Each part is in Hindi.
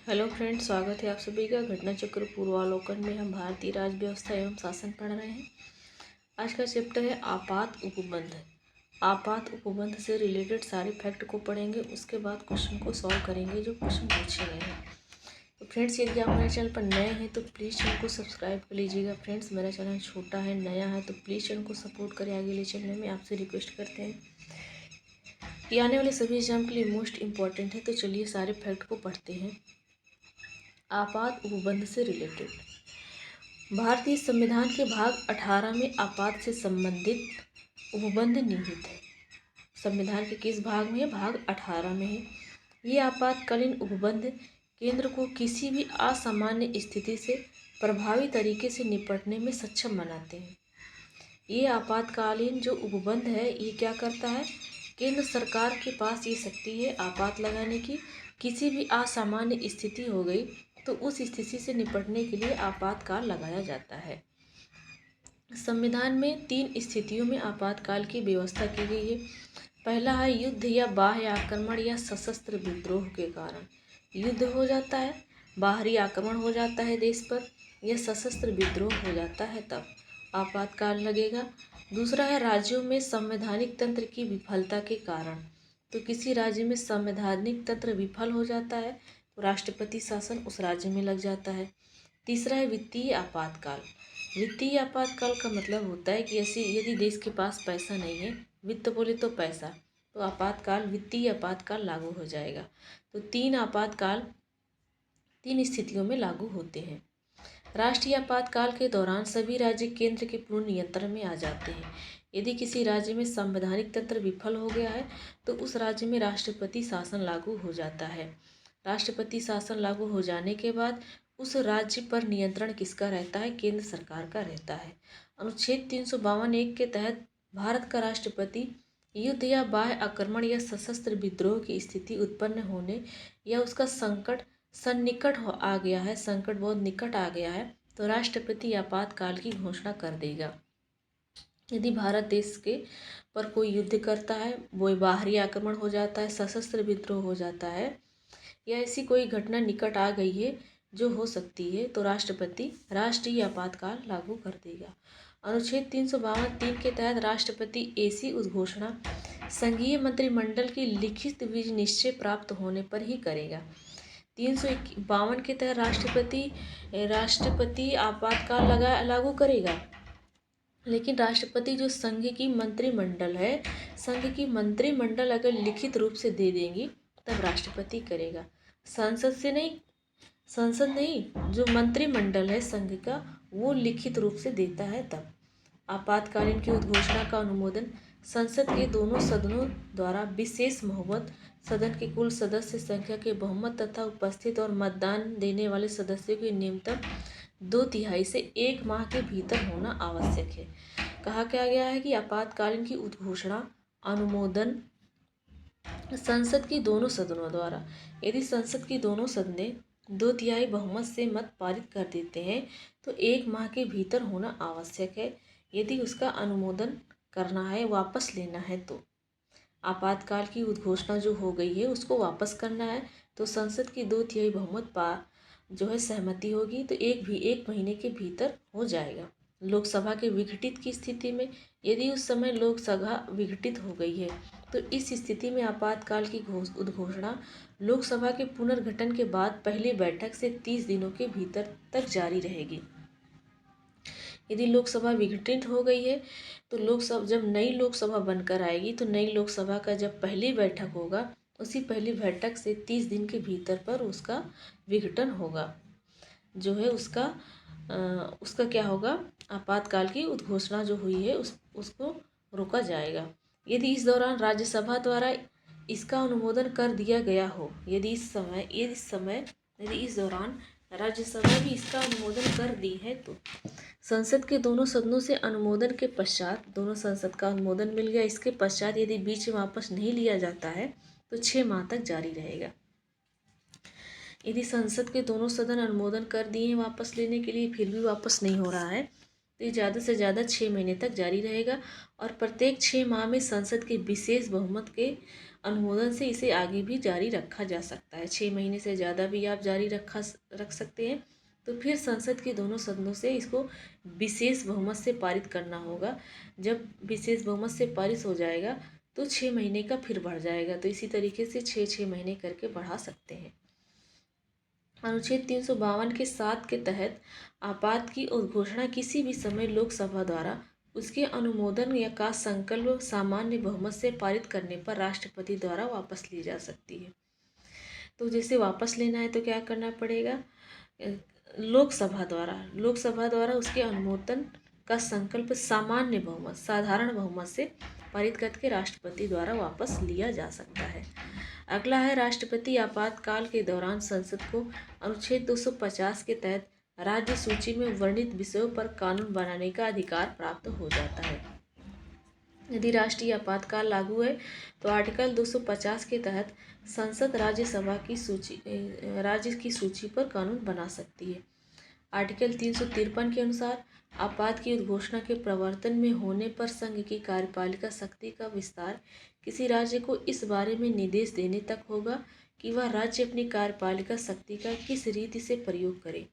हेलो फ्रेंड्स, स्वागत है आप सभी का घटना चक्र पूर्वावलोकन में। हम भारतीय राज्य व्यवस्था एवं शासन पढ़ रहे हैं। आज का चैप्टर है आपात उपबंध। आपात उपबंध से रिलेटेड सारे फैक्ट को पढ़ेंगे, उसके बाद क्वेश्चन को सॉल्व करेंगे जो क्वेश्चन पूछे गए हैं। तो फ्रेंड्स, यदि आप मेरे चैनल पर नए हैं तो प्लीज़ चैनल को सब्सक्राइब कर लीजिएगा। फ्रेंड्स, मेरा चैनल छोटा है, नया है, तो प्लीज़ चैनल को सपोर्ट करें। आगे ले चलने में आपसे रिक्वेस्ट करते हैं कि आने वाले सभी एग्जाम के लिए मोस्ट इम्पॉर्टेंट है। तो चलिए सारे फैक्ट को पढ़ते हैं। आपात उपबंध से रिलेटेड भारतीय संविधान के भाग 18 में आपात से संबंधित उपबंध निहित है। संविधान के किस भाग में है? भाग 18 में है। ये आपातकालीन उपबंध केंद्र को किसी भी असामान्य स्थिति से प्रभावी तरीके से निपटने में सक्षम बनाते हैं। ये आपातकालीन जो उपबंध है ये क्या करता है? केंद्र सरकार के पास ये शक्ति है आपात लगाने की। किसी भी असामान्य स्थिति हो गई तो उस स्थिति से निपटने के लिए आपातकाल लगाया जाता है। संविधान में 3 स्थितियों में आपातकाल की व्यवस्था की गई है। पहला है युद्ध या बाह्य आक्रमण या सशस्त्र विद्रोह के कारण। युद्ध हो जाता है, बाहरी आक्रमण हो जाता है देश पर, या सशस्त्र विद्रोह हो जाता है, तब आपातकाल लगेगा। दूसरा है राज्यों में संवैधानिक तंत्र की विफलता के कारण। तो किसी राज्य में संवैधानिक तंत्र विफल हो जाता है तो राष्ट्रपति शासन उस राज्य में लग जाता है। तीसरा है वित्तीय आपातकाल। वित्तीय आपातकाल का मतलब होता है कि ऐसे यदि देश के पास पैसा नहीं है, वित्त बोले तो पैसा, तो आपातकाल वित्तीय आपातकाल लागू हो जाएगा। तो 3 आपातकाल 3 स्थितियों में लागू होते हैं। राष्ट्रीय आपातकाल के दौरान सभी राज्य केंद्र के पूर्ण नियंत्रण में आ जाते हैं। यदि किसी राज्य में संवैधानिक तंत्र विफल हो गया है तो उस राज्य में राष्ट्रपति शासन लागू हो जाता है। राष्ट्रपति शासन लागू हो जाने के बाद उस राज्य पर नियंत्रण किसका रहता है? केंद्र सरकार का रहता है। अनुच्छेद 352(1) के तहत भारत का राष्ट्रपति युद्ध या बाह्य आक्रमण या सशस्त्र विद्रोह की स्थिति उत्पन्न होने या उसका संकट सन्निकट आ गया है, संकट बहुत निकट आ गया है, तो राष्ट्रपति आपातकाल की घोषणा कर देगा। यदि भारत देश के पर कोई युद्ध करता है, वो बाहरी आक्रमण हो जाता है, सशस्त्र विद्रोह हो जाता है, या ऐसी कोई घटना निकट आ गई है जो हो सकती है, तो राष्ट्रपति राष्ट्रीय आपातकाल लागू कर देगा। अनुच्छेद 352(3) के तहत राष्ट्रपति ऐसी उद्घोषणा संघीय मंत्रिमंडल की लिखित निश्चय प्राप्त होने पर ही करेगा। 352 के तहत राष्ट्रपति आपातकाल लागू करेगा, लेकिन राष्ट्रपति जो संघ की मंत्रिमंडल है, संघ की मंत्रिमंडल अगर लिखित रूप से दे देंगी तब राष्ट्रपति करेगा। संसद नहीं, जो मंत्रिमंडल है संघ का वो लिखित रूप से देता है तब। आपातकालीन की उद्घोषणा का अनुमोदन संसद के दोनों सदनों द्वारा विशेष बहुमत, सदन के कुल सदस्य संख्या के बहुमत तथा उपस्थित और मतदान देने वाले सदस्यों की न्यूनतम 2/3 से 1 माह के भीतर होना आवश्यक है। कहा क्या गया है कि आपातकालीन की उद्घोषणा अनुमोदन संसद की दोनों सदनों द्वारा, यदि संसद की दोनों सदनें 2/3 बहुमत से मत पारित कर देते हैं तो 1 माह के भीतर होना आवश्यक है। यदि उसका अनुमोदन करना है, वापस लेना है, तो आपातकाल की उद्घोषणा जो हो गई है उसको वापस करना है तो संसद की 2/3 बहुमत जो है सहमति होगी तो 1 महीने के भीतर हो जाएगा। लोकसभा के विघटित की स्थिति में, यदि उस समय लोकसभा विघटित हो गई है तो इस स्थिति में आपातकाल की उद्घोषणा लोकसभा के पुनर्गठन के बाद पहली बैठक से 30 दिनों के भीतर तक जारी रहेगी। यदि लोकसभा विघटित हो गई है तो जब नई लोकसभा बनकर आएगी तो नई लोकसभा का जब पहली बैठक होगा उसी पहली बैठक से 30 दिन के भीतर पर उसका विघटन होगा, जो है उसका क्या होगा? आपातकाल की उद्घोषणा जो हुई है उसको रोका जाएगा। यदि इस दौरान राज्यसभा द्वारा इसका अनुमोदन कर दिया गया हो, यदि इस दौरान राज्यसभा भी इसका अनुमोदन कर दी है तो संसद के दोनों सदनों से अनुमोदन के पश्चात, दोनों संसद का अनुमोदन मिल गया, इसके पश्चात यदि बीच में वापस नहीं लिया जाता है तो 6 माह तक जारी रहेगा। यदि संसद के दोनों सदन अनुमोदन कर दिए हैं वापस लेने के लिए, फिर भी वापस नहीं हो रहा है तो ये ज़्यादा से ज़्यादा 6 महीने तक जारी रहेगा। और प्रत्येक 6 माह में संसद के विशेष बहुमत के अनुमोदन से इसे आगे भी जारी रखा जा सकता है। 6 महीने से ज़्यादा भी आप जारी रख सकते हैं। तो फिर संसद के दोनों सदनों से इसको विशेष बहुमत से पारित करना होगा। जब विशेष बहुमत से पारित हो जाएगा तो 6 महीने का फिर बढ़ जाएगा। तो इसी तरीके से 6-6 महीने करके बढ़ा सकते हैं। अनुच्छेद 352 के 7 के तहत आपात की उद्घोषणा किसी भी समय लोकसभा द्वारा उसके अनुमोदन या का संकल्प सामान्य बहुमत से पारित करने पर राष्ट्रपति द्वारा वापस ली जा सकती है। तो जैसे वापस लेना है तो क्या करना पड़ेगा? लोकसभा द्वारा उसके अनुमोदन का संकल्प सामान्य बहुमत, साधारण बहुमत से पारित करके राष्ट्रपति द्वारा वापस लिया जा सकता है। अगला है राष्ट्रपति आपातकाल के दौरान संसद को अनुच्छेद 250 के तहत राज्य सूची में वर्णित विषयों पर कानून बनाने का अधिकार प्राप्त हो जाता है। यदि राष्ट्रीय आपातकाल लागू है तो आर्टिकल 250 के तहत संसद राज्य की सूची पर कानून बना सकती है। आर्टिकल 353 के अनुसार आपात की उद्घोषणा के प्रवर्तन में होने पर संघ की कार्यपालिका शक्ति का विस्तार किसी राज्य को इस बारे में निर्देश देने तक होगा कि वह राज्य अपनी कार्यपालिका शक्ति का किस रीति से प्रयोग करे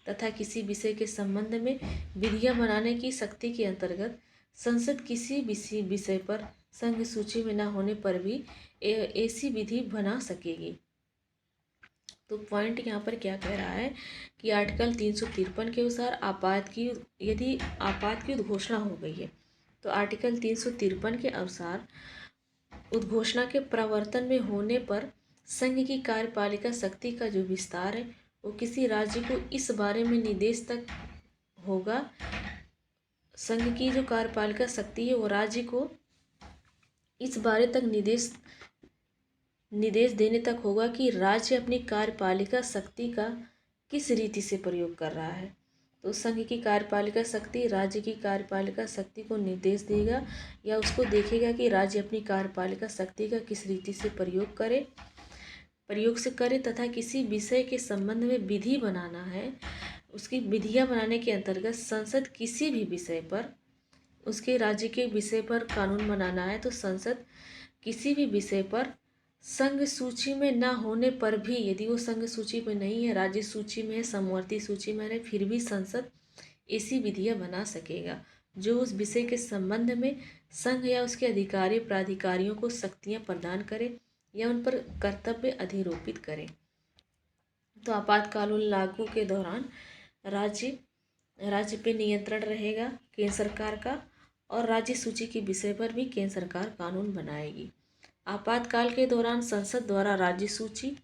तथा किसी विषय के संबंध में विधियां बनाने की शक्ति के अंतर्गत संसद किसी विषय पर संघ सूची में न होने पर भी ऐसी विधि बना सकेगी। तो पॉइंट यहाँ पर क्या कह रहा है कि आर्टिकल 353 के अनुसार यदि आपात की उद्घोषणा हो गई है तो आर्टिकल 353 के अनुसार उद्घोषणा के प्रवर्तन में होने पर संघ की कार्यपालिका शक्ति का जो विस्तार है वो किसी राज्य को इस बारे में निर्देश तक होगा। संघ की जो कार्यपालिका शक्ति है वो राज्य को इस बारे तक निर्देश देने तक होगा कि राज्य अपनी कार्यपालिका शक्ति का किस रीति से प्रयोग कर रहा है। तो संघ की कार्यपालिका शक्ति राज्य की कार्यपालिका शक्ति को निर्देश देगा या उसको देखेगा कि राज्य अपनी कार्यपालिका शक्ति का किस रीति से प्रयोग से करे तथा किसी विषय के संबंध में विधि बनाना है। उसकी विधियां बनाने के अंतर्गत संसद किसी भी विषय पर उसके राज्य के विषय पर कानून बनाना है तो संसद किसी भी विषय पर संघ सूची में न होने पर भी, यदि वो संघ सूची में नहीं है, राज्य सूची में है, समवर्ती सूची में है, फिर भी संसद ऐसी विधियां बना सकेगा जो उस विषय के संबंध में संघ या उसके अधिकारी प्राधिकारियों को शक्तियां प्रदान करे या उन पर कर्तव्य अधिरोपित करे। तो आपातकाल लागू के दौरान राज्य पे नियंत्रण रहेगा केंद्र सरकार का और राज्य सूची के विषय पर भी केंद्र सरकार कानून बनाएगी। आपातकाल के दौरान संसद द्वारा राज्य सूची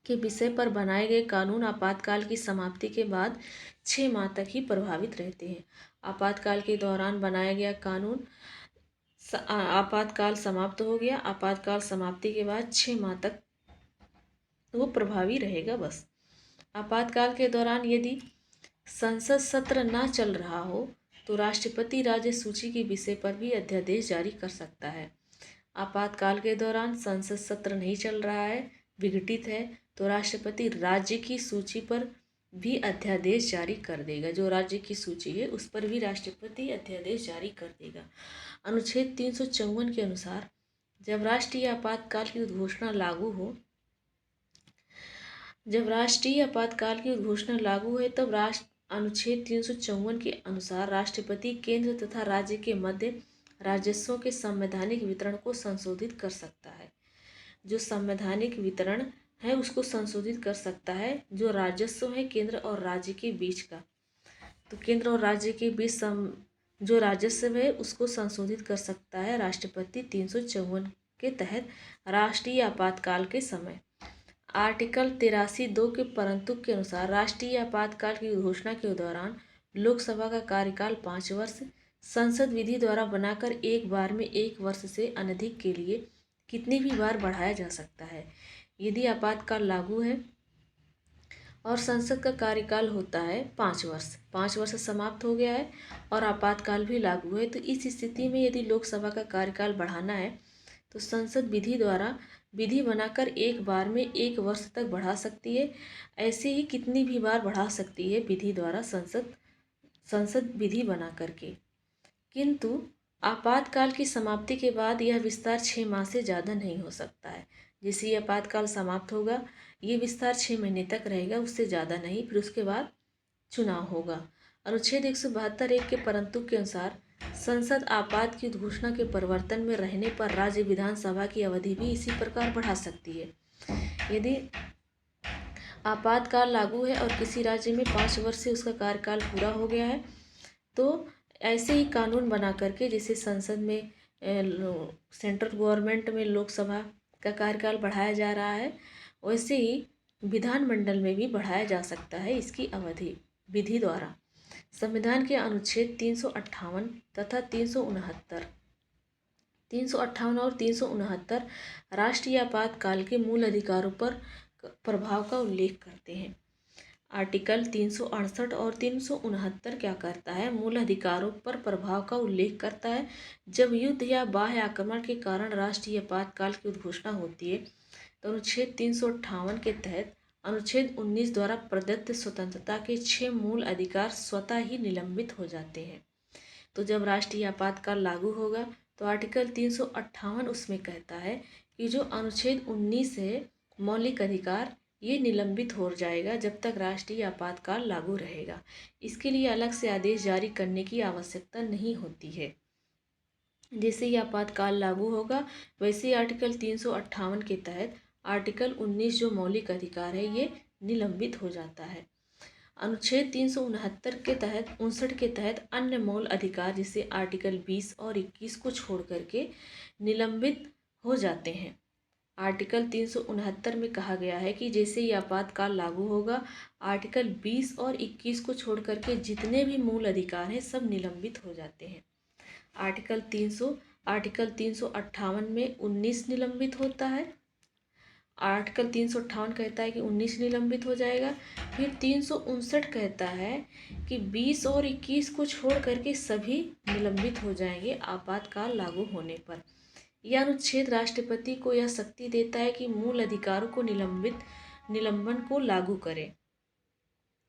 के विषय पर बनाए गए कानून आपातकाल की समाप्ति के बाद 6 माह तक ही प्रभावित रहते हैं। आपातकाल के दौरान बनाया गया कानून आपातकाल समाप्त हो गया, आपातकाल समाप्ति के बाद 6 माह तक वो प्रभावी रहेगा बस। आपातकाल के दौरान यदि संसद सत्र न चल रहा हो तो राष्ट्रपति राज्य सूची के विषय पर भी अध्यादेश जारी कर सकता है। आपातकाल के दौरान संसद सत्र नहीं चल रहा है, विघटित है, तो राष्ट्रपति राज्य की सूची पर भी अध्यादेश जारी कर देगा। जो राज्य की सूची है उस पर भी राष्ट्रपति अध्यादेश जारी कर देगा। अनुच्छेद 354 के अनुसार जब राष्ट्रीय आपातकाल की उद्घोषणा लागू है तब अनुच्छेद 354 के अनुसार राष्ट्रपति केंद्र तथा राज्य के मध्य राजस्वों के संवैधानिक वितरण को संशोधित कर सकता है। जो संवैधानिक वितरण है उसको संशोधित कर सकता है। जो राजस्व है केंद्र और राज्य के बीच का, तो केंद्र और राज्य के बीच जो राजस्व है उसको संशोधित कर सकता है राष्ट्रपति 354 के तहत राष्ट्रीय आपातकाल के समय। आर्टिकल 83(2) के परंतु के अनुसार राष्ट्रीय आपातकाल की घोषणा के दौरान लोकसभा का कार्यकाल 5 वर्ष संसद विधि द्वारा बनाकर एक बार में 1 वर्ष से अनधिक के लिए कितनी भी बार बढ़ाया जा सकता है। यदि आपातकाल लागू है और संसद का कार्यकाल होता है 5 वर्ष समाप्त हो गया है और आपातकाल भी लागू है, तो इस स्थिति में यदि लोकसभा का कार्यकाल बढ़ाना है तो संसद विधि द्वारा विधि बनाकर एक बार में 1 वर्ष तक बढ़ा सकती है। ऐसे ही कितनी भी बार बढ़ा सकती है विधि द्वारा संसद विधि बना करके। किंतु आपातकाल की समाप्ति के बाद यह विस्तार 6 माह से ज़्यादा नहीं हो सकता है। जैसे ही आपातकाल समाप्त होगा, ये विस्तार 6 महीने तक रहेगा, उससे ज़्यादा नहीं। फिर उसके बाद चुनाव होगा। अनुच्छेद 172(1) के परंतु के अनुसार संसद आपात की घोषणा के प्रवर्तन में रहने पर राज्य विधानसभा की अवधि भी इसी प्रकार बढ़ा सकती है। यदि आपातकाल लागू है और किसी राज्य में 5 वर्ष से उसका कार्यकाल पूरा हो गया है, तो ऐसे ही कानून बना करके, जैसे संसद में सेंट्रल गवर्नमेंट में लोकसभा का कार्यकाल बढ़ाया जा रहा है, वैसे ही विधानमंडल में भी बढ़ाया जा सकता है इसकी अवधि विधि द्वारा। संविधान के अनुच्छेद 358 तथा 369 और 369 राष्ट्रीय आपातकाल के मूल अधिकारों पर प्रभाव का उल्लेख करते हैं। आर्टिकल 368 और 369 क्या करता है? मूल अधिकारों पर प्रभाव का उल्लेख करता है। जब युद्ध या बाह्य आक्रमण के कारण राष्ट्रीय आपातकाल की उद्घोषणा होती है, तो अनुच्छेद 358 के तहत अनुच्छेद 19 द्वारा प्रदत्त स्वतंत्रता के 6 मूल अधिकार स्वतः ही निलंबित हो जाते हैं। तो जब राष्ट्रीय आपातकाल लागू होगा, तो आर्टिकल 358 उसमें कहता है कि जो अनुच्छेद 19 है, मौलिक अधिकार, ये निलंबित हो जाएगा जब तक राष्ट्रीय आपातकाल लागू रहेगा। इसके लिए अलग से आदेश जारी करने की आवश्यकता नहीं होती है। जैसे ही आपातकाल लागू होगा, वैसे ही आर्टिकल 358 के तहत आर्टिकल 19 जो मौलिक अधिकार है, ये निलंबित हो जाता है। अनुच्छेद 369 के तहत 59 के तहत अन्य मूल अधिकार जैसे आर्टिकल 20 और 21 को छोड़ करके निलंबित हो जाते हैं। आर्टिकल 369 में कहा गया है कि जैसे ही आपातकाल लागू होगा, आर्टिकल 20 और 21 को छोड़ करके जितने भी मूल अधिकार हैं, सब निलंबित हो जाते हैं। आर्टिकल 358 में 19 निलंबित होता है। आर्टिकल 358 कहता है कि 19 निलंबित हो जाएगा। फिर 359 कहता है कि 20 और 21 को छोड़ करके सभी निलंबित हो जाएंगे आपातकाल लागू होने पर। यह अनुच्छेद राष्ट्रपति को यह शक्ति देता है कि मूल अधिकारों को निलंबन को लागू करे।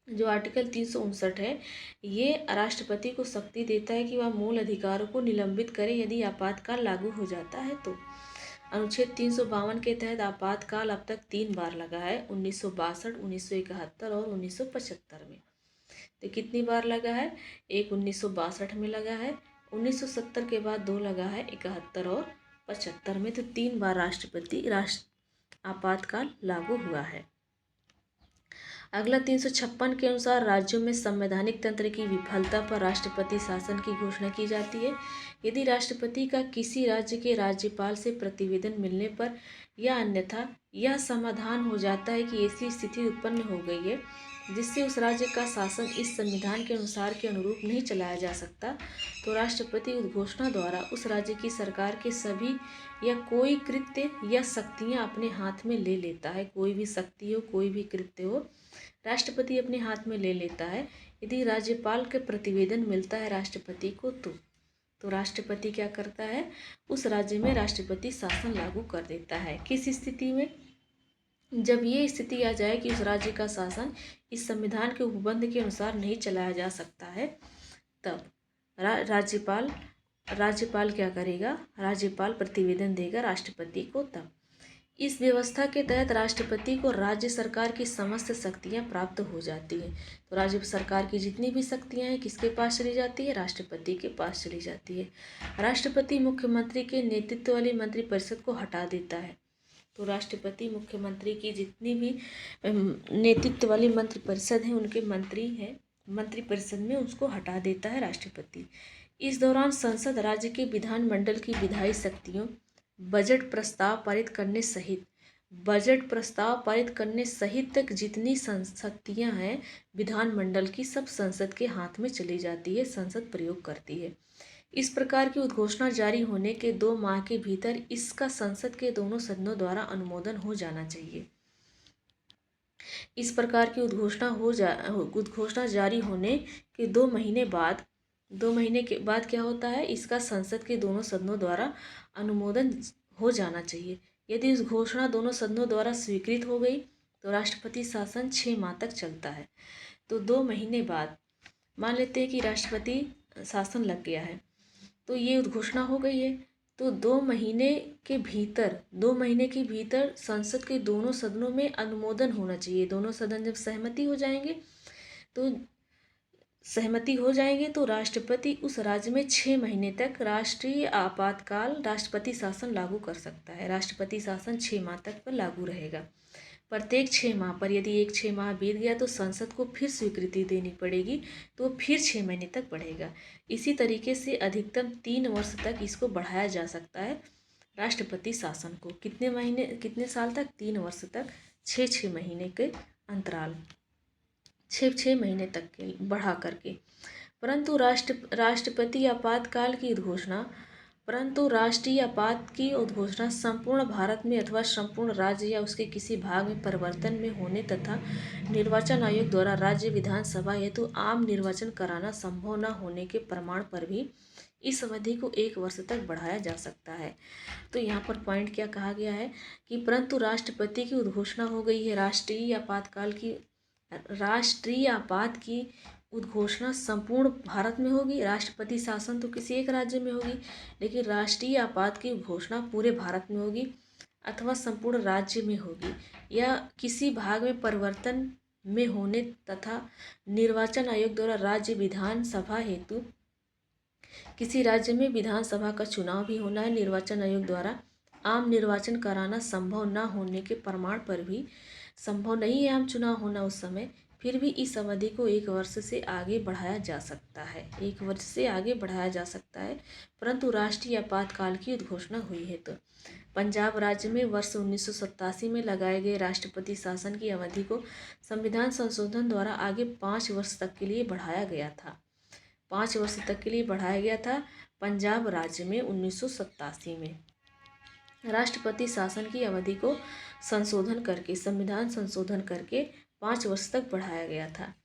जो आर्टिकल 359 है, ये राष्ट्रपति को शक्ति देता है कि वह मूल अधिकारों को निलंबित करे यदि आपातकाल लागू हो जाता है तो। अनुच्छेद 352 के तहत आपातकाल अब तक 3 बार लगा है, 1962, 1971 और 1975 में। तो कितनी बार लगा है? एक 1962 में लगा है, 1970 के बाद 2 लगा है, 71 और 75 में। तो 3 बार आपातकाल लागू हुआ है। अगला 356 के अनुसार राज्यों में संवैधानिक तंत्र की विफलता पर राष्ट्रपति शासन की घोषणा की जाती है। यदि राष्ट्रपति का किसी राज्य के राज्यपाल से प्रतिवेदन मिलने पर या अन्यथा यह समाधान हो जाता है कि ऐसी स्थिति उत्पन्न हो गई है जिससे उस राज्य का शासन इस संविधान के अनुसार के अनुरूप नहीं चलाया जा सकता, तो राष्ट्रपति उद्घोषणा द्वारा उस राज्य की सरकार के सभी या कोई कृत्य या शक्तियां अपने हाथ में ले लेता है। कोई भी शक्ति हो, कोई भी कृत्य हो, राष्ट्रपति अपने हाथ में ले लेता है। यदि राज्यपाल के प्रतिवेदन मिलता है राष्ट्रपति को, तो राष्ट्रपति क्या करता है? उस राज्य में राष्ट्रपति शासन लागू कर देता है। किस स्थिति में? जब ये स्थिति आ जाए कि उस राज्य का शासन इस संविधान के उपबंध के अनुसार नहीं चलाया जा सकता है, तब राज्यपाल क्या करेगा? राज्यपाल प्रतिवेदन देगा राष्ट्रपति को। तब इस व्यवस्था के तहत राष्ट्रपति को राज्य सरकार की समस्त शक्तियां प्राप्त हो जाती हैं। तो राज्य सरकार की जितनी भी शक्तियां हैं, किसके पास चली जाती है? राष्ट्रपति के पास चली जाती है। राष्ट्रपति मुख्यमंत्री के नेतृत्व वाली मंत्रिपरिषद को हटा देता है। तो राष्ट्रपति मुख्यमंत्री की जितनी भी नेतृत्व वाली मंत्रिपरिषद है, उनके मंत्री हैं, मंत्रिपरिषद में उसको हटा देता है राष्ट्रपति। इस दौरान संसद राज्य के विधानमंडल की विधायी शक्तियों, बजट प्रस्ताव पारित करने सहित तक जितनी शक्तियां हैं विधानमंडल की, सब संसद के हाथ में चली जाती है, संसद प्रयोग करती है। इस प्रकार की उद्घोषणा जारी होने के 2 माह के भीतर इसका संसद के दोनों सदनों द्वारा अनुमोदन हो जाना चाहिए। इस प्रकार की उद्घोषणा जारी होने के 2 महीने के बाद क्या होता है? इसका संसद के दोनों सदनों द्वारा अनुमोदन हो जाना चाहिए। यदि इस घोषणा दोनों सदनों द्वारा स्वीकृत हो गई, तो राष्ट्रपति शासन 6 माह तक चलता है। तो 2 महीने बाद मान लेते हैं कि राष्ट्रपति शासन लग गया है, तो ये उद्घोषणा हो गई है। तो 2 महीने के भीतर संसद के दोनों सदनों में अनुमोदन होना चाहिए। दोनों सदन जब सहमति हो जाएंगे तो राष्ट्रपति उस राज्य में 6 महीने तक राष्ट्रीय आपातकाल राष्ट्रपति शासन लागू कर सकता है। राष्ट्रपति शासन 6 माह तक पर लागू रहेगा। प्रत्येक 6 माह पर यदि 6 माह बीत गया तो संसद को फिर स्वीकृति देनी पड़ेगी, तो फिर 6 महीने तक बढ़ेगा। इसी तरीके से अधिकतम 3 वर्ष तक इसको बढ़ाया जा सकता है। राष्ट्रपति शासन को कितने साल तक? 3 वर्ष तक, 6 महीने के अंतराल, 6 महीने तक के बढ़ा करके। परंतु राष्ट्रीय आपात की उद्घोषणा संपूर्ण भारत में अथवा संपूर्ण राज्य या उसके किसी भाग में परिवर्तन में होने तथा निर्वाचन आयोग द्वारा राज्य विधानसभा हेतु आम निर्वाचन कराना संभव न होने के प्रमाण पर भी इस अवधि को 1 वर्ष तक बढ़ाया जा सकता है। तो यहाँ पर पॉइंट क्या कहा गया है कि परंतु राष्ट्रपति की उद्घोषणा हो गई है। राष्ट्रीय आपात की उद्घोषणा संपूर्ण भारत में होगी। राष्ट्रपति शासन तो किसी एक राज्य में होगी, लेकिन राष्ट्रीय आपात की घोषणा पूरे भारत में होगी अथवा संपूर्ण राज्य में होगी, या किसी भाग में परिवर्तन में होने तथा निर्वाचन आयोग द्वारा राज्य विधानसभा हेतु किसी राज्य में विधानसभा का चुनाव भी होना है, निर्वाचन आयोग द्वारा आम निर्वाचन कराना संभव न होने के प्रमाण पर भी संभव नहीं है आम चुनाव होना उस समय, फिर भी इस अवधि को 1 वर्ष से आगे बढ़ाया जा सकता है। 1 वर्ष से आगे बढ़ाया जा सकता है, परंतु राष्ट्रीय आपातकाल की उद्घोषणा हुई है। तो पंजाब राज्य में वर्ष 1987 में लगाए गए राष्ट्रपति शासन की अवधि को संविधान संशोधन द्वारा आगे 5 वर्ष तक के लिए बढ़ाया गया था। 5 वर्ष तक के लिए बढ़ाया गया था पंजाब राज्य में 1987 में। राष्ट्रपति शासन की अवधि को संविधान संशोधन करके 5 वर्ष तक बढ़ाया गया था।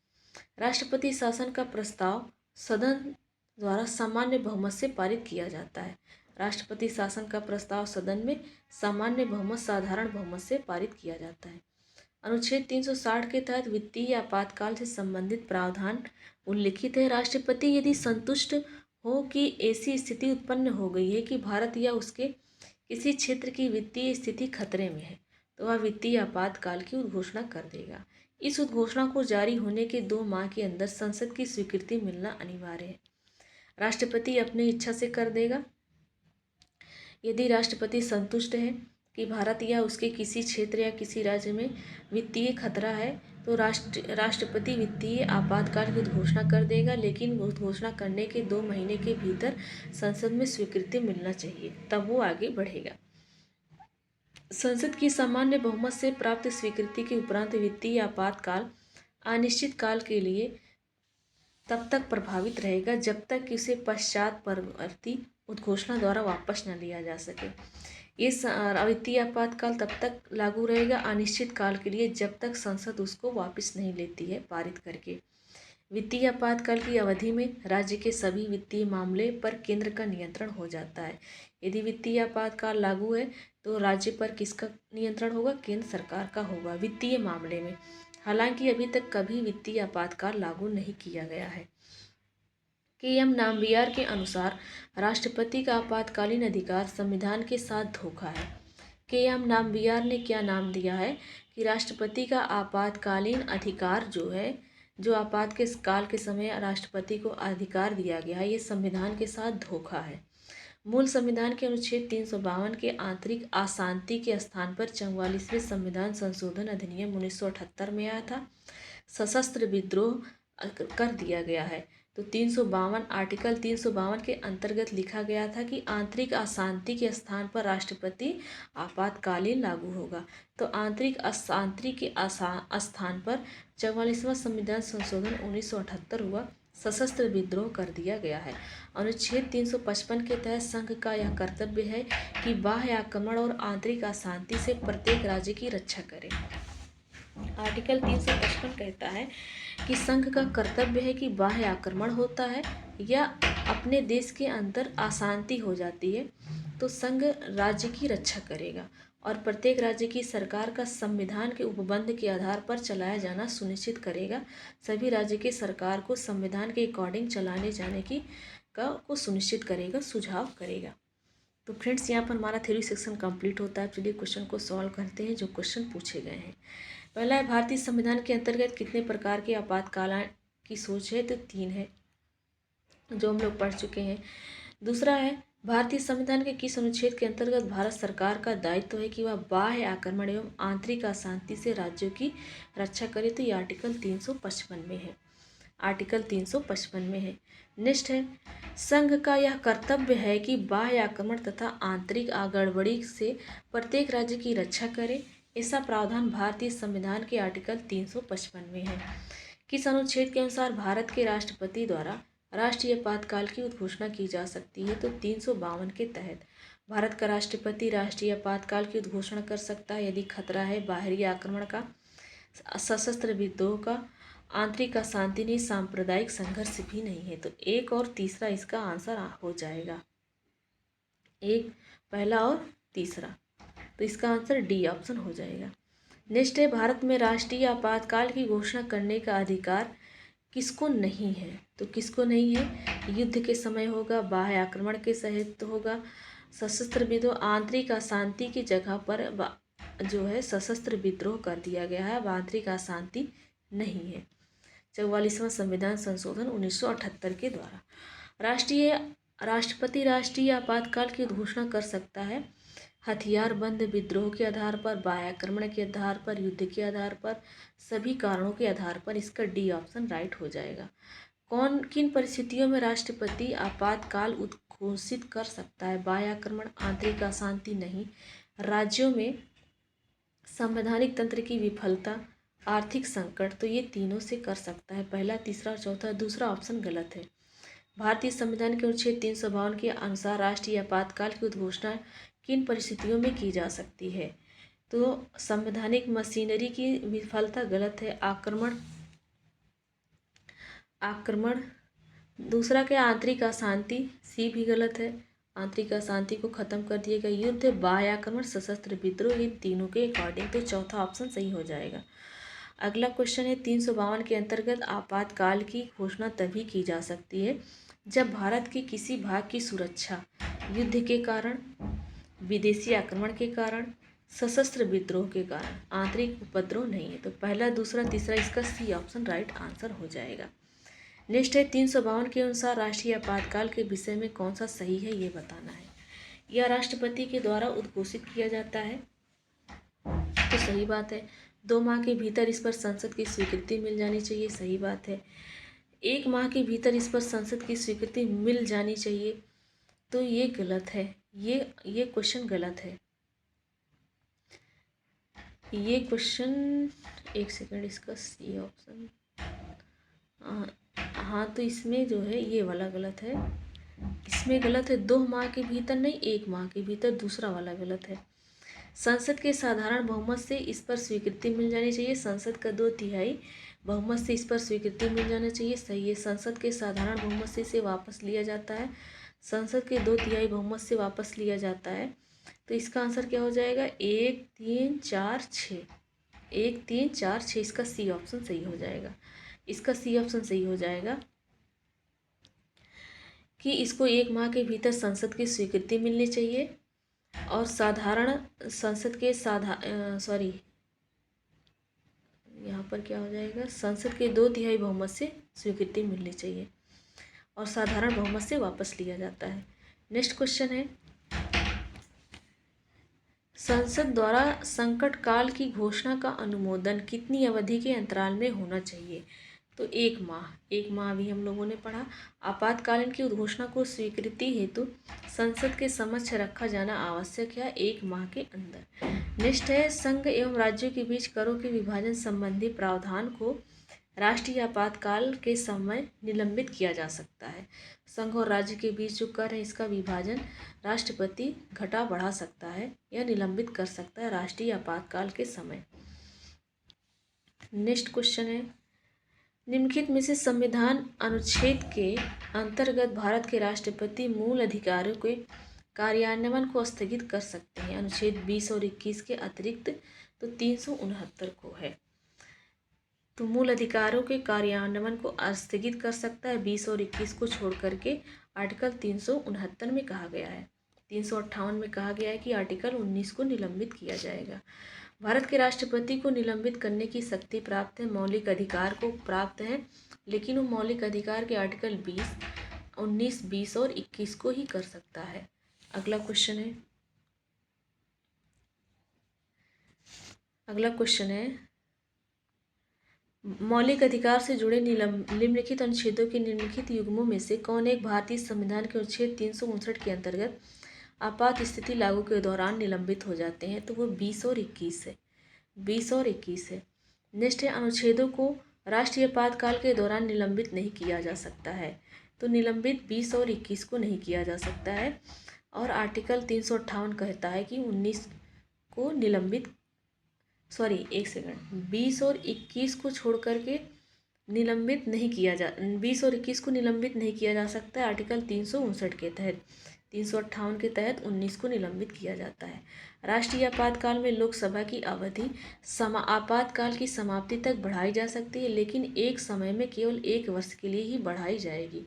राष्ट्रपति शासन का प्रस्ताव सदन द्वारा सामान्य बहुमत से पारित किया जाता है। राष्ट्रपति शासन का प्रस्ताव सदन में सामान्य बहुमत, साधारण बहुमत से पारित किया जाता है। अनुच्छेद 360 के तहत वित्तीय आपातकाल से संबंधित प्रावधान उल्लिखित है। राष्ट्रपति यदि संतुष्ट हो कि ऐसी स्थिति उत्पन्न हो गई है कि भारत या उसके किसी क्षेत्र की वित्तीय स्थिति खतरे में है, तो वह वित्तीय आपातकाल की उद्घोषणा कर देगा। इस उद्घोषणा को जारी होने के 2 माह के अंदर संसद की स्वीकृति मिलना अनिवार्य है। राष्ट्रपति अपनी इच्छा से कर देगा। यदि राष्ट्रपति संतुष्ट है कि भारत या उसके किसी क्षेत्र या किसी राज्य में वित्तीय खतरा है, तो राष्ट्रपति वित्तीय आपातकाल की घोषणा कर देगा, लेकिन घोषणा करने के 2 महीने के भीतर संसद में स्वीकृति मिलना चाहिए, तब वो आगे बढ़ेगा। संसद की सामान्य बहुमत से प्राप्त स्वीकृति के उपरांत वित्तीय आपातकाल अनिश्चित काल के लिए तब तक प्रभावित रहेगा जब तक कि उसे पश्चात उद्घोषणा द्वारा वापस न लिया जा सके। इस वित्तीय आपातकाल तब तक लागू रहेगा अनिश्चित काल के लिए जब तक संसद उसको वापस नहीं लेती है पारित करके। वित्तीय आपातकाल की अवधि में राज्य के सभी वित्तीय मामले पर केंद्र का नियंत्रण हो जाता है। यदि वित्तीय आपातकाल लागू है तो राज्य पर किसका नियंत्रण होगा? केंद्र सरकार का होगा वित्तीय मामले में। हालांकि अभी तक कभी वित्तीय आपातकाल लागू नहीं किया गया है। के.एम. नाम्बियार के अनुसार राष्ट्रपति का आपातकालीन अधिकार संविधान के साथ धोखा है। के.एम. नाम्बियार ने क्या नाम दिया है कि राष्ट्रपति का आपातकालीन अधिकार जो आपात के काल के समय राष्ट्रपति को अधिकार दिया गया है, ये संविधान के साथ धोखा है। मूल संविधान के अनुच्छेद 352 के आंतरिक अशांति के स्थान पर 44वें संविधान संशोधन अधिनियम 1978 में आया था। सशस्त्र विद्रोह कर दिया गया है। तो आर्टिकल 352 के अंतर्गत लिखा गया था कि आंतरिक अशांति के स्थान पर राष्ट्रपति आपातकालीन लागू होगा। तो आंतरिक अशांति के स्थान पर 44वां संविधान संशोधन 1978 हुआ। सशस्त्र विद्रोह कर दिया गया है। अनुच्छेद 355 के तहत संघ का यह कर्तव्य है कि बाह्य आक्रमण और आंतरिक अशांति से प्रत्येक राज्य की रक्षा करे। आर्टिकल 355 कहता है कि संघ का कर्तव्य है कि बाह्य आक्रमण होता है या अपने देश के अंदर अशांति हो जाती है तो संघ राज्य की रक्षा करेगा और प्रत्येक राज्य की सरकार का संविधान के उपबंध के आधार पर चलाया जाना सुनिश्चित करेगा। सभी राज्य के सरकार को संविधान के अकॉर्डिंग चलाने जाने की को सुनिश्चित करेगा, सुझाव करेगा। तो फ्रेंड्स, यहाँ पर हमारा थ्योरी सेक्शन कंप्लीट होता है। चलिए क्वेश्चन को सॉल्व करते हैं जो क्वेश्चन पूछे गए हैं। पहला है, भारतीय संविधान के अंतर्गत कितने प्रकार के आपातकाल की सोच है? तो 3 है, जो हम लोग पढ़ चुके हैं। दूसरा है, भारतीय संविधान के किस अनुच्छेद के अंतर्गत भारत सरकार का दायित्व है कि वह बाह्य आक्रमण एवं आंतरिक अशांति से राज्यों की रक्षा करे? तो ये आर्टिकल 355 में है, आर्टिकल 355 में है। नेक्स्ट है, संघ का यह कर्तव्य है कि बाह्य आक्रमण तथा आंतरिक गड़बड़ी से प्रत्येक राज्य की रक्षा करे। ऐसा प्रावधान भारतीय संविधान के आर्टिकल 355 में है। किस अनुच्छेद के अनुसार भारत के राष्ट्रपति द्वारा राष्ट्रीय आपातकाल की उद्घोषणा की जा सकती है? तो 352 के तहत भारत का राष्ट्रपति राष्ट्रीय आपातकाल की उद्घोषणा कर सकता है यदि खतरा है बाहरी आक्रमण का, सशस्त्र विद्रोह का, आंतरिक अशांति नहीं, सांप्रदायिक संघर्ष भी नहीं है। तो 1 और तीसरा इसका आंसर हो जाएगा, 1 पहला और तीसरा, तो इसका आंसर डी ऑप्शन हो जाएगा। नेक्स्ट है, भारत में राष्ट्रीय आपातकाल की घोषणा करने का अधिकार किसको नहीं है? तो किसको नहीं है? युद्ध के समय होगा, बाह्य आक्रमण के सहित होगा, सशस्त्र विद्रोह, आंतरिक अशांति की जगह पर जो है सशस्त्र विद्रोह कर दिया गया है, आंतरिक अशांति नहीं है। 44वां संविधान संशोधन 1978 के द्वारा राष्ट्रपति राष्ट्रीय आपातकाल की घोषणा कर सकता है हथियार बंद विद्रोह के आधार पर, बाह्य आक्रमण के आधार पर, युद्ध के आधार पर, सभी कारणों के आधार पर। इसका डी ऑप्शन राइट हो जाएगा। किन परिस्थितियों में राष्ट्रपति आपातकाल घोषित कर सकता है? बाह्य आक्रमण, आंतरिक अशांति नहीं, राज्यों में संवैधानिक तंत्र की विफलता, आर्थिक संकट। तो ये तीनों से कर सकता है, पहला, तीसरा और चौथा। दूसरा ऑप्शन गलत है। भारतीय संविधान के अनुच्छेद 352 के अनुसार राष्ट्रीय आपातकाल की उद्घोषणा किन परिस्थितियों में की जा सकती है? तो संवैधानिक मशीनरी की विफलता गलत है, आक्रमण दूसरा क्या, आंतरिक अशांति, सी भी गलत है, आंतरिक अशांति को खत्म कर दिएगा, युद्ध, बाह्य आक्रमण, सशस्त्र विद्रोह, इन तीनों के अकॉर्डिंग तो चौथा ऑप्शन सही हो जाएगा। अगला क्वेश्चन है, 352 के अंतर्गत आपातकाल की घोषणा तभी की जा सकती है जब भारत के किसी भाग की सुरक्षा युद्ध के कारण, विदेशी आक्रमण के कारण, सशस्त्र विद्रोह के कारण, आंतरिक उपद्रव नहीं है। तो पहला, दूसरा, तीसरा, इसका सी ऑप्शन राइट आंसर हो जाएगा। नेक्स्ट है, 352 के अनुसार राष्ट्रीय आपातकाल के विषय में कौन सा सही है ये बताना है। यह राष्ट्रपति के द्वारा उद्घोषित किया जाता है, तो सही बात है। 2 माह के भीतर इस पर संसद की स्वीकृति मिल जानी चाहिए, सही बात है। 1 माह के भीतर इस पर संसद की स्वीकृति मिल जानी चाहिए, तो ये गलत है, ये क्वेश्चन गलत है। ये क्वेश्चन, एक सेकंड, इसका सी ऑप्शन, हाँ, तो इसमें जो है ये वाला गलत है, इसमें गलत है। 2 माह के भीतर नहीं, 1 माह के भीतर, दूसरा वाला गलत है। संसद के साधारण बहुमत से इस पर स्वीकृति मिल जानी चाहिए, संसद का 2/3 बहुमत से इस पर स्वीकृति मिल जाना चाहिए, सही है। संसद के साधारण बहुमत से इसे वापस लिया जाता है, संसद के 2/3 बहुमत से वापस लिया जाता है। तो इसका आंसर क्या हो जाएगा? 1, 3, 4, 6, 1, 3, 4, 6, इसका सी ऑप्शन सही हो जाएगा। इसका सी ऑप्शन सही हो जाएगा कि इसको 1 माह के भीतर संसद की स्वीकृति मिलनी चाहिए और साधारण संसद के यहाँ पर क्या हो जाएगा, संसद के 2/3 बहुमत से स्वीकृति मिलनी चाहिए और साधारण बहुमत से वापस लिया जाता है। नेक्स्ट क्वेश्चन है, संसद द्वारा संकट काल की घोषणा का अनुमोदन कितनी अवधि के अंतराल में होना चाहिए? तो 1 माह भी हम लोगों ने पढ़ा। आपातकालीन की उद्घोषणा को स्वीकृति हेतु संसद के समक्ष रखा जाना आवश्यक है 1 माह के अंदर। नेक्स्ट है, संघ एवं राज्यों के बीच करों के विभाजन संबंधी प्रावधान को राष्ट्रीय आपातकाल के समय निलंबित किया जा सकता है। संघ और राज्य के बीच जो कर है इसका विभाजन राष्ट्रपति घटा बढ़ा सकता है या निलंबित कर सकता है राष्ट्रीय आपातकाल के समय। नेक्स्ट क्वेश्चन है, निम्नलिखित में से संविधान अनुच्छेद के अंतर्गत भारत के राष्ट्रपति मूल अधिकारों के कार्यान्वयन को स्थगित कर सकते हैं? अनुच्छेद 20 और 21 के अतिरिक्त तो 369 को है। तो मूल अधिकारों के कार्यान्वयन को स्थगित कर सकता है 20 और 21 को छोड़ करके आर्टिकल 369 में कहा गया है। 358 में कहा गया है कि आर्टिकल 19 को निलंबित किया जाएगा। भारत के राष्ट्रपति को निलंबित करने की शक्ति प्राप्त है, मौलिक अधिकार को प्राप्त है, लेकिन वो मौलिक अधिकार के आर्टिकल 20, 19, 20 और 21 को ही कर सकता है। अगला क्वेश्चन है मौलिक अधिकार से जुड़े निम्नलिखित अनुच्छेदों के निम्नलिखित युग्मों में से कौन एक भारतीय संविधान के अनुच्छेद 359 के अंतर्गत आपात स्थिति लागू के दौरान निलंबित हो जाते हैं? तो वो 20 और 21 है। 20 और 21 है। नेक्स्ट है अनुच्छेदों को राष्ट्रीय आपातकाल के दौरान निलंबित नहीं किया जा सकता है। तो निलंबित 20 और 21 को नहीं किया जा सकता है। और आर्टिकल 358 कहता है कि 19 को निलंबित 20 और 21 को छोड़ करके निलंबित नहीं किया जा 20 और 21 को निलंबित नहीं किया जा सकता है। आर्टिकल 359 के तहत 358 के तहत 19 को निलंबित किया जाता है। राष्ट्रीय आपातकाल में लोकसभा की अवधि आपातकाल की समाप्ति तक बढ़ाई जा सकती है, लेकिन एक समय में केवल 1 वर्ष के लिए ही बढ़ाई जाएगी।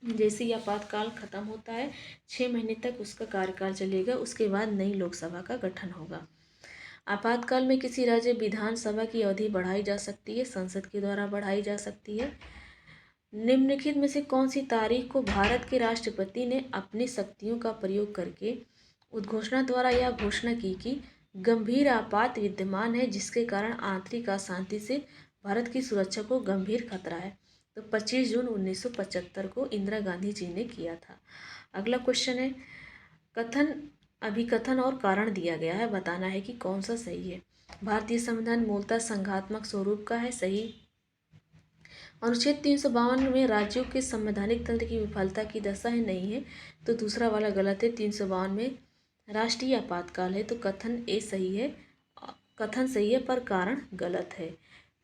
जैसे ही आपातकाल खत्म होता है 6 महीने तक उसका कार्यकाल चलेगा, उसके बाद नई लोकसभा का गठन होगा। आपातकाल में किसी राज्य विधानसभा की अवधि बढ़ाई जा सकती है, संसद के द्वारा बढ़ाई जा सकती है। निम्नलिखित में से कौन सी तारीख को भारत के राष्ट्रपति ने अपनी शक्तियों का प्रयोग करके उद्घोषणा द्वारा यह घोषणा की कि गंभीर आपात विद्यमान है, जिसके कारण आंतरिक अशांति से भारत की सुरक्षा को गंभीर खतरा है? तो 25 जून 1975 को इंदिरा गांधी जी ने किया था। अगला क्वेश्चन है अभिकथन और कारण दिया गया है, बताना है कि कौन सा सही है। भारतीय संविधान मूलतः संघात्मक स्वरूप का है, सही। अनुच्छेद 352 में राज्यों के संवैधानिक तंत्र की विफलता की दशा है, नहीं है। तो दूसरा वाला गलत है। 352 में राष्ट्रीय आपातकाल है, तो कथन ए सही है, कथन सही है पर कारण गलत है।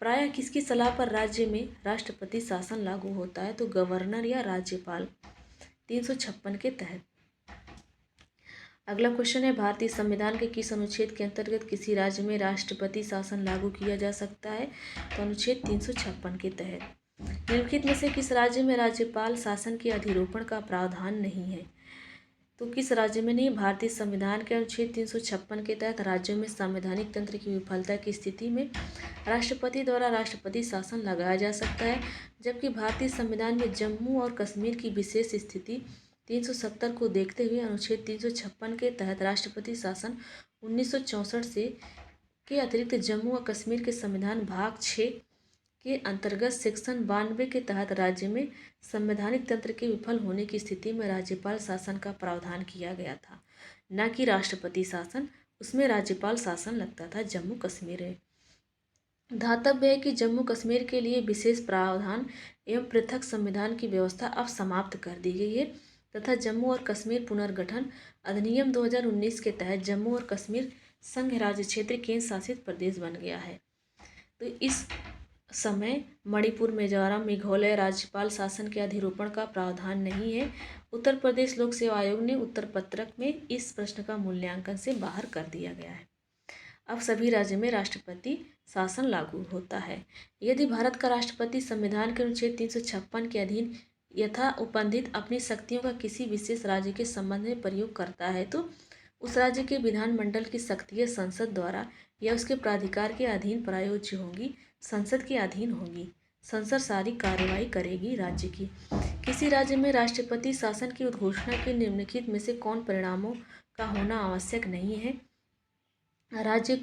प्रायः किसकी सलाह पर राज्य में राष्ट्रपति शासन लागू होता है? तो गवर्नर या राज्यपाल, 356 के तहत। अगला क्वेश्चन है भारतीय संविधान के किस अनुच्छेद के अंतर्गत किसी राज्य में राष्ट्रपति शासन लागू किया जा सकता है? तो अनुच्छेद 356 के तहत। निम्नलिखित में से किस राज्य में राज्यपाल शासन के अधिरोपण का प्रावधान नहीं है? तो किस राज्य में नहीं? भारतीय संविधान के अनुच्छेद 356 के तहत राज्यों में संवैधानिक तंत्र की विफलता की स्थिति में राष्ट्रपति द्वारा राष्ट्रपति शासन लगाया जा सकता है, जबकि भारतीय संविधान में जम्मू और कश्मीर की विशेष स्थिति 370 को देखते हुए अनुच्छेद 356 के तहत राष्ट्रपति शासन 1964 से के अतिरिक्त जम्मू और कश्मीर के संविधान भाग 6 के अंतर्गत सेक्शन 92 के तहत राज्य में संवैधानिक तंत्र के विफल होने की स्थिति में राज्यपाल शासन का प्रावधान किया गया था, न कि राष्ट्रपति शासन। उसमें राज्यपाल शासन लगता था। जम्मू कश्मीर है। ध्यातव्य है कि जम्मू कश्मीर के लिए विशेष प्रावधान एवं पृथक संविधान की व्यवस्था अब समाप्त कर दी गई है तथा जम्मू और कश्मीर पुनर्गठन अधिनियम 2019 के तहत जम्मू और कश्मीर संघ राज्य क्षेत्र केंद्र शासित प्रदेश बन गया है। तो इस समय मणिपुर, मिजोरम, मेघालय राज्यपाल शासन के अधिरोपण का प्रावधान नहीं है। उत्तर प्रदेश लोक सेवा आयोग ने उत्तर पत्रक में इस प्रश्न का मूल्यांकन से बाहर कर दिया गया है। अब सभी राज्यों में राष्ट्रपति शासन लागू होता है। यदि भारत का राष्ट्रपति संविधान के अनुच्छेद 356 के अधीन यथा उपबंधित अपनी शक्तियों का किसी विशेष राज्य के संबंध में प्रयोग करता है, तो उस राज्य के विधानमंडल की शक्तियाँ संसद द्वारा या उसके प्राधिकार के अधीन प्रयोज्य होंगी, संसद के अधीन होंगी। संसद सारी कार्यवाही करेगी राज्य की। किसी राज्य में राष्ट्रपति शासन की उद्घोषणा के निम्नलिखित में से कौन परिणामों का होना आवश्यक नहीं है? राज्य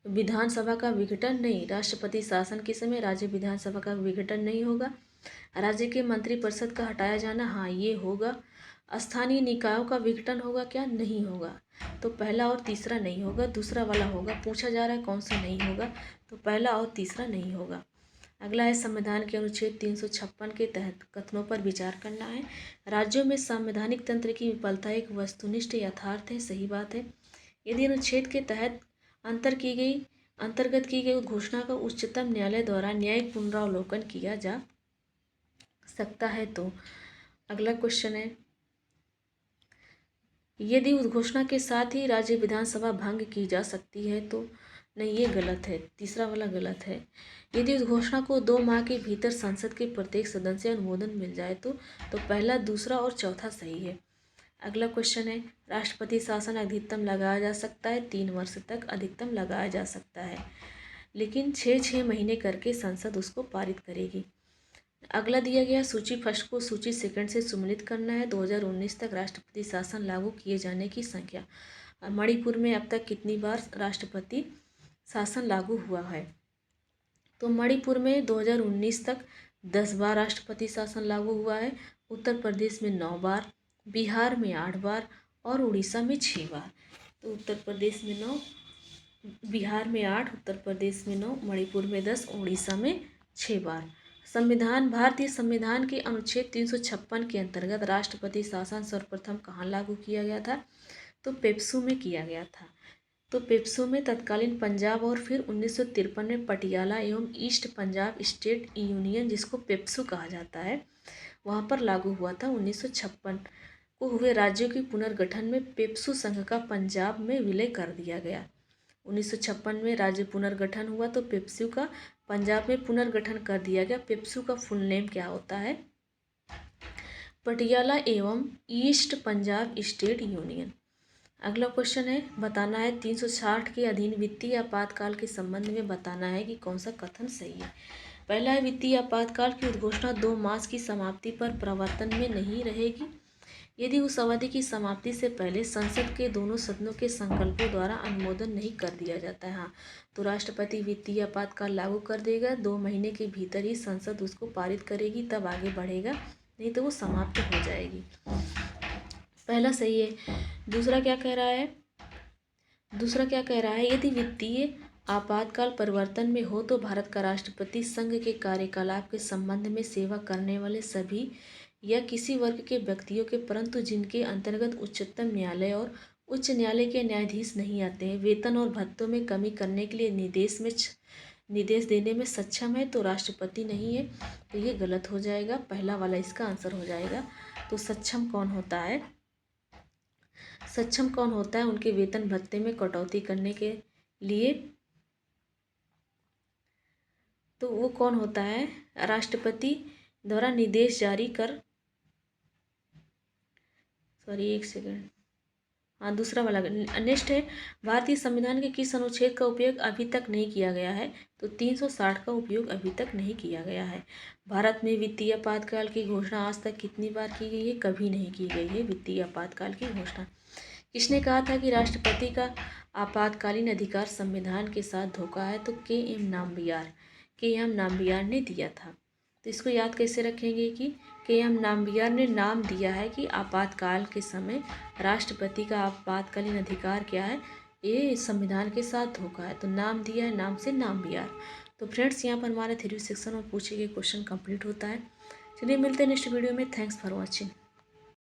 विधानसभा का विघटन नहीं। राष्ट्रपति शासन के समय राज्य विधानसभा का विघटन नहीं होगा। राज्य के मंत्रिपरिषद का हटाया जाना, हाँ ये होगा। स्थानीय निकायों का विघटन होगा क्या? नहीं होगा। तो पहला और तीसरा नहीं होगा, दूसरा वाला होगा। पूछा जा रहा है कौन सा नहीं होगा, तो पहला और तीसरा नहीं होगा। अगला है संविधान के अनुच्छेद 356 के तहत कथनों पर विचार करना है। राज्यों में संवैधानिक तंत्र की विफलता एक वस्तुनिष्ठ यथार्थ है, सही बात है। यदि अनुच्छेद के तहत अंतर्गत की गई उद्घोषणा का उच्चतम न्यायालय द्वारा न्यायिक पुनरावलोकन किया जा सकता है, तो अगला क्वेश्चन है यदि उद्घोषणा के साथ ही राज्य विधानसभा भंग की जा सकती है, तो नहीं, ये गलत है, तीसरा वाला गलत है। यदि उस घोषणा को 2 माह के भीतर संसद के प्रत्येक सदन से अनुमोदन मिल जाए तो पहला, दूसरा और चौथा सही है। अगला क्वेश्चन है, राष्ट्रपति शासन अधिकतम लगाया जा सकता है 3 वर्ष तक अधिकतम लगाया जा सकता है, लेकिन 6-6 महीने करके संसद उसको पारित करेगी। अगला दिया गया, सूची फर्स्ट को सूची सेकंड से सम्मिलित करना है। 2019 तक राष्ट्रपति शासन लागू किए जाने की संख्या। मणिपुर में अब तक कितनी बार राष्ट्रपति शासन लागू हुआ है? तो मणिपुर में 2019 तक 10 बार राष्ट्रपति शासन लागू हुआ है। उत्तर प्रदेश में 9 बार, बिहार में 8 बार और उड़ीसा में 6 बार। तो उत्तर प्रदेश में 9, बिहार में 8, उत्तर प्रदेश में 9, मणिपुर में 10, उड़ीसा में 6 बार। संविधान, भारतीय संविधान के अनुच्छेद 356 के अंतर्गत राष्ट्रपति शासन सर्वप्रथम कहाँ लागू किया गया था? तो पेप्सू में किया गया था। तो पेप्सू में तत्कालीन पंजाब और फिर 1953 में पटियाला एवं ईस्ट पंजाब स्टेट यूनियन, जिसको पेप्सू कहा जाता है, वहाँ पर लागू हुआ था। 1956 को हुए राज्यों के पुनर्गठन में पेप्सू संघ का पंजाब में विलय कर दिया गया। 1956 में राज्य पुनर्गठन हुआ तो पेप्सू का पंजाब में पुनर्गठन कर दिया गया। पेप्सू का फुल नेम क्या होता है? पटियाला एवं ईस्ट पंजाब स्टेट यूनियन। अगला क्वेश्चन है, बताना है 360 के अधीन वित्तीय आपातकाल के संबंध में बताना है कि कौन सा कथन सही है। पहला है, वित्तीय आपातकाल की उद्घोषणा 2 मास की समाप्ति पर प्रवर्तन में नहीं रहेगी यदि उस अवधि की समाप्ति से पहले संसद के दोनों सदनों के संकल्पों द्वारा अनुमोदन नहीं कर दिया जाता है। हाँ, तो राष्ट्रपति वित्तीय आपातकाल लागू कर देगा, 2 महीने के भीतर ही संसद उसको पारित करेगी, तब आगे बढ़ेगा, नहीं तो वो समाप्त हो जाएगी। पहला सही है। दूसरा क्या कह रहा है? यदि वित्तीय आपातकाल परिवर्तन में हो तो भारत का राष्ट्रपति संघ के कार्यकलाप के संबंध में सेवा करने वाले सभी या किसी वर्ग के व्यक्तियों के, परंतु जिनके अंतर्गत उच्चतम न्यायालय और उच्च न्यायालय के न्यायाधीश नहीं आते हैं, वेतन और भत्तों में कमी करने के लिए निर्देश देने में सक्षम है, तो राष्ट्रपति नहीं है, तो ये गलत हो जाएगा। पहला वाला इसका आंसर हो जाएगा। तो सक्षम कौन होता है? उनके वेतन भत्ते में कटौती करने के लिए, तो वो कौन होता है? राष्ट्रपति द्वारा निर्देश जारी कर, एक सेकंड, हाँ, दूसरा वाला नेक्स्ट है, भारतीय संविधान के किस अनुच्छेद का उपयोग अभी तक नहीं किया गया है? तो 360 का उपयोग अभी तक नहीं किया गया है। भारत में वित्तीय आपातकाल की घोषणा आज तक कितनी बार की गई है? कभी नहीं की गई है वित्तीय आपातकाल की घोषणा। किसने कहा था कि राष्ट्रपति का आपातकालीन अधिकार संविधान के साथ धोखा है? तो के.एम. नाम्बियार ने दिया था। तो इसको याद कैसे रखेंगे कि के.एम. नाम्बियार ने नाम दिया है कि आपातकाल के समय राष्ट्रपति का आपातकालीन अधिकार क्या है? ये संविधान के साथ धोखा है, तो नाम दिया है, नाम से नाम्बियार। तो फ्रेंड्स, यहाँ पर हमारे थ्योरी सेक्शन में पूछे गए क्वेश्चन कंप्लीट होता है। चलिए मिलते हैं नेक्स्ट वीडियो में। Thanks for watching.